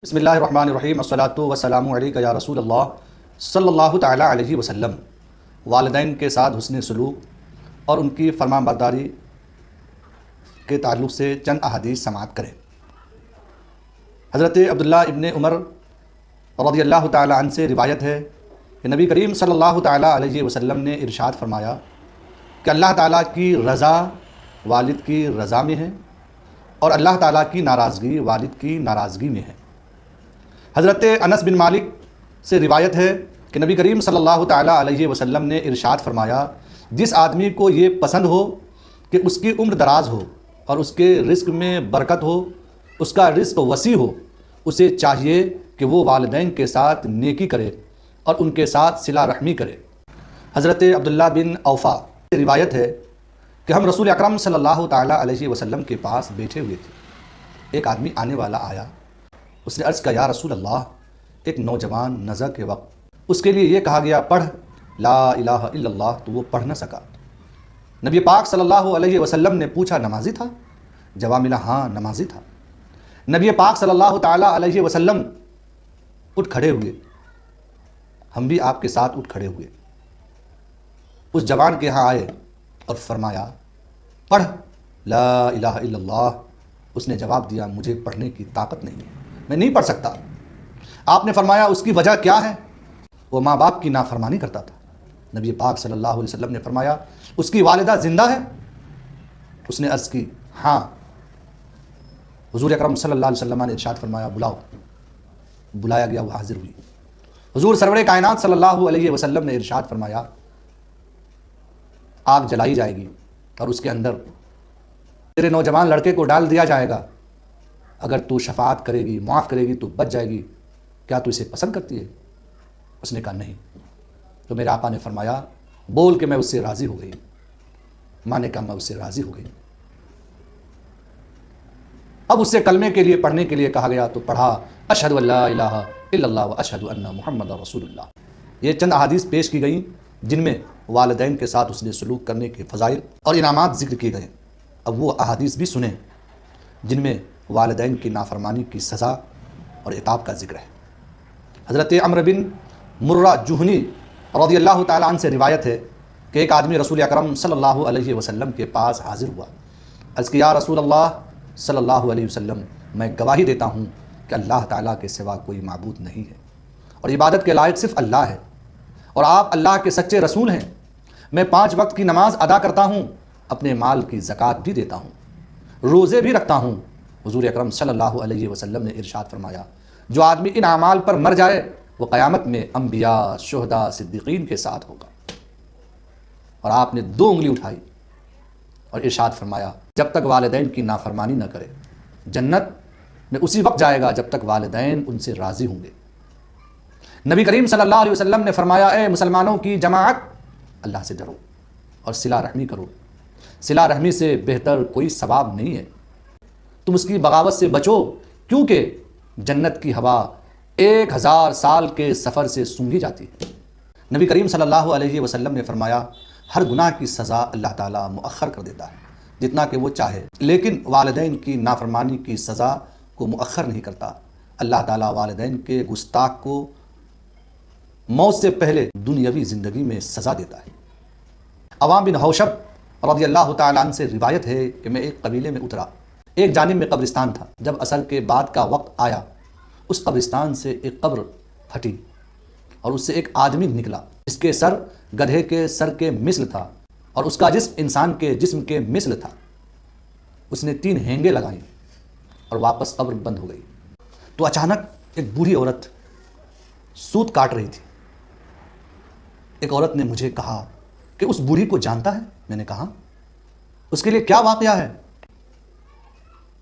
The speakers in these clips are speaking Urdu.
بسم اللہ الرحمن الرحیم الصلاۃ والسلام علیکہ یا رسول اللہ صلی اللہ تعالیٰ علیہ وسلم۔ والدین کے ساتھ حسن سلوک اور ان کی فرمان برداری کے تعلق سے چند احادیث سماعت کریں۔ حضرت عبداللہ ابن عمر رضی اللہ تعالیٰ عنہ سے روایت ہے کہ نبی کریم صلی اللہ تعالیٰ علیہ وسلم نے ارشاد فرمایا کہ اللہ تعالیٰ کی رضا والد کی رضا میں ہے اور اللہ تعالیٰ کی ناراضگی والد کی ناراضگی میں ہے۔ حضرت انس بن مالک سے روایت ہے کہ نبی کریم صلی اللہ تعالیٰ علیہ وسلم نے ارشاد فرمایا، جس آدمی کو یہ پسند ہو کہ اس کی عمر دراز ہو اور اس کے رزق میں برکت ہو، اس کا رزق وسیع ہو، اسے چاہیے کہ وہ والدین کے ساتھ نیکی کرے اور ان کے ساتھ صلہ رحمی کرے۔ حضرت عبداللہ بن اوفا سے روایت ہے کہ ہم رسول اکرم صلی اللہ تعالیٰ علیہ وسلم کے پاس بیٹھے ہوئے تھے۔ ایک آدمی آنے والا آیا، اس نے عرض کیا، یا رسول اللہ، ایک نوجوان نزع کے وقت اس کے لیے یہ کہا گیا پڑھ لا الہ الا اللہ، تو وہ پڑھ نہ سکا۔ نبی پاک صلی اللہ علیہ وسلم نے پوچھا، نمازی تھا؟ جواب ملا، ہاں نمازی تھا۔ نبی پاک صلی اللہ تعالیٰ علیہ وسلم اٹھ کھڑے ہوئے، ہم بھی آپ کے ساتھ اٹھ کھڑے ہوئے، اس جوان کے ہاں آئے اور فرمایا پڑھ لا الہ الا اللہ۔ اس نے جواب دیا، مجھے پڑھنے کی طاقت نہیں ہے، میں نہیں پڑھ سکتا۔ آپ نے فرمایا اس کی وجہ کیا ہے؟ وہ ماں باپ کی نافرمانی کرتا تھا۔ نبی پاک صلی اللہ علیہ وسلم نے فرمایا اس کی والدہ زندہ ہے؟ اس نے عرض کی ہاں۔ حضور اکرم صلی اللہ علیہ وسلم نے ارشاد فرمایا بلاؤ۔ بلایا گیا، وہ حاضر ہوئی۔ حضور سرور کائنات صلی اللہ علیہ وسلم نے ارشاد فرمایا آگ جلائی جائے گی اور اس کے اندر تیرے نوجوان لڑکے کو ڈال دیا جائے گا، اگر تو شفاعت کرے گی، معاف کرے گی تو بچ جائے گی، کیا تو اسے پسند کرتی ہے؟ اس نے کہا نہیں۔ تو میرے آقا نے فرمایا بول کہ میں اس سے راضی ہو گئی۔ ماں نے کہا میں اس سے راضی ہو گئی۔ اب اس سے کلمے کے لیے پڑھنے کے لیے کہا گیا تو پڑھا اشہد ان لا الہ الا اللہ و اشہد ان محمد رسول اللہ۔ یہ چند احادیث پیش کی گئیں جن میں والدین کے ساتھ حسن سلوک کرنے کے فضائل اور انعامات ذکر کیے گئے۔ اب وہ احادیث بھی سنیں جن میں والدین کی نافرمانی کی سزا اور عقاب کا ذکر ہے۔ حضرت عمرو بن مرہ جہنی رضی اللہ تعالیٰ عنہ سے روایت ہے کہ ایک آدمی رسول اکرم صلی اللہ علیہ وسلم کے پاس حاضر ہوا، عرض کیا، یا رسول اللہ صلی اللہ علیہ وسلم، میں گواہی دیتا ہوں کہ اللہ تعالیٰ کے سوا کوئی معبود نہیں ہے اور عبادت کے لائق صرف اللہ ہے، اور آپ اللہ کے سچے رسول ہیں۔ میں 5 وقت کی نماز ادا کرتا ہوں، اپنے مال کی زکوٰۃ بھی دیتا ہوں، روزے بھی رکھتا ہوں۔ حضور اکرم صلی اللہ علیہ وسلم نے ارشاد فرمایا جو آدمی ان اعمال پر مر جائے وہ قیامت میں انبیاء، شہداء، صدیقین کے ساتھ ہوگا۔ اور آپ نے 2 انگلی اٹھائی اور ارشاد فرمایا جب تک والدین کی نافرمانی نہ کرے جنت میں اسی وقت جائے گا جب تک والدین ان سے راضی ہوں گے۔ نبی کریم صلی اللہ علیہ وسلم نے فرمایا اے مسلمانوں کی جماعت، اللہ سے ڈرو اور صلہ رحمی کرو۔ صلہ رحمی سے بہتر کوئی ثواب نہیں ہے۔ تم اس کی بغاوت سے بچو، کیونکہ جنت کی ہوا 1000 سال کے سفر سے سونگھی جاتی ہے۔ نبی کریم صلی اللہ علیہ وسلم نے فرمایا ہر گناہ کی سزا اللہ تعالیٰ مؤخر کر دیتا ہے جتنا کہ وہ چاہے، لیکن والدین کی نافرمانی کی سزا کو مؤخر نہیں کرتا۔ اللہ تعالیٰ والدین کے گستاخ کو موت سے پہلے دنیاوی زندگی میں سزا دیتا ہے۔ عوام بن حوشب رضی اللہ تعالیٰ عنہ سے روایت ہے کہ میں ایک قبیلے میں اترا، ایک جانب میں قبرستان تھا۔ جب عصر کے بعد کا وقت آیا اس قبرستان سے ایک قبر پھٹی اور اس سے ایک آدمی نکلا، اس کے سر گدھے کے سر کے مثل تھا اور اس کا جسم انسان کے جسم کے مثل تھا۔ اس نے 3 ہینگیں لگائیں اور واپس قبر بند ہو گئی۔ تو اچانک ایک بوڑھی عورت سوت کاٹ رہی تھی۔ ایک عورت نے مجھے کہا کہ اس بوڑھی کو جانتا ہے؟ میں نے کہا اس کے لیے کیا واقعہ ہے؟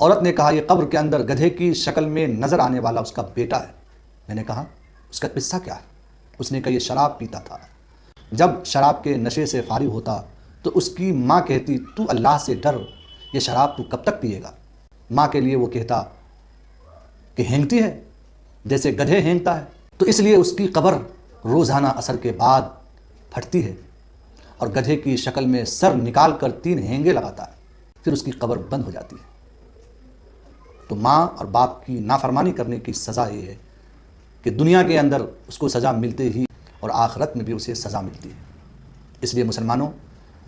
عورت نے کہا یہ قبر کے اندر گدھے کی شکل میں نظر آنے والا اس کا بیٹا ہے۔ میں نے کہا اس کا قصہ کیا ہے؟ اس نے کہا یہ شراب پیتا تھا، جب شراب کے نشے سے فارغ ہوتا تو اس کی ماں کہتی تو اللہ سے ڈر، یہ شراب تو کب تک پیے گا؟ ماں کے لیے وہ کہتا کہ ہینگتی ہے جیسے گدھے ہینگتا ہے، تو اس لیے اس کی قبر روزانہ عصر کے بعد پھٹتی ہے اور گدھے کی شکل میں سر نکال کر 3 ہینگے لگاتا ہے، پھر اس کی قبر بند ہو جاتی ہے۔ تو ماں اور باپ کی نافرمانی کرنے کی سزا یہ ہے کہ دنیا کے اندر اس کو سزا ملتے ہی اور آخرت میں بھی اسے سزا ملتی ہے۔ اس لیے مسلمانوں،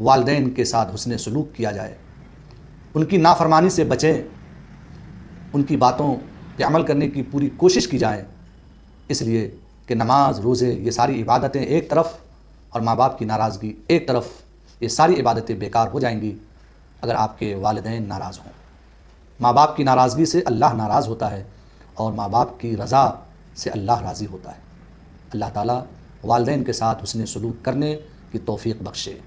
والدین کے ساتھ حسن سلوک کیا جائے، ان کی نافرمانی سے بچیں، ان کی باتوں پہ عمل کرنے کی پوری کوشش کی جائے، اس لیے کہ نماز، روزے، یہ ساری عبادتیں ایک طرف اور ماں باپ کی ناراضگی ایک طرف، یہ ساری عبادتیں بیکار ہو جائیں گی اگر آپ کے والدین ناراض ہوں۔ ماں باپ کی ناراضگی سے اللہ ناراض ہوتا ہے اور ماں باپ کی رضا سے اللہ راضی ہوتا ہے۔ اللہ تعالیٰ والدین کے ساتھ حسن سلوک کرنے کی توفیق بخشے۔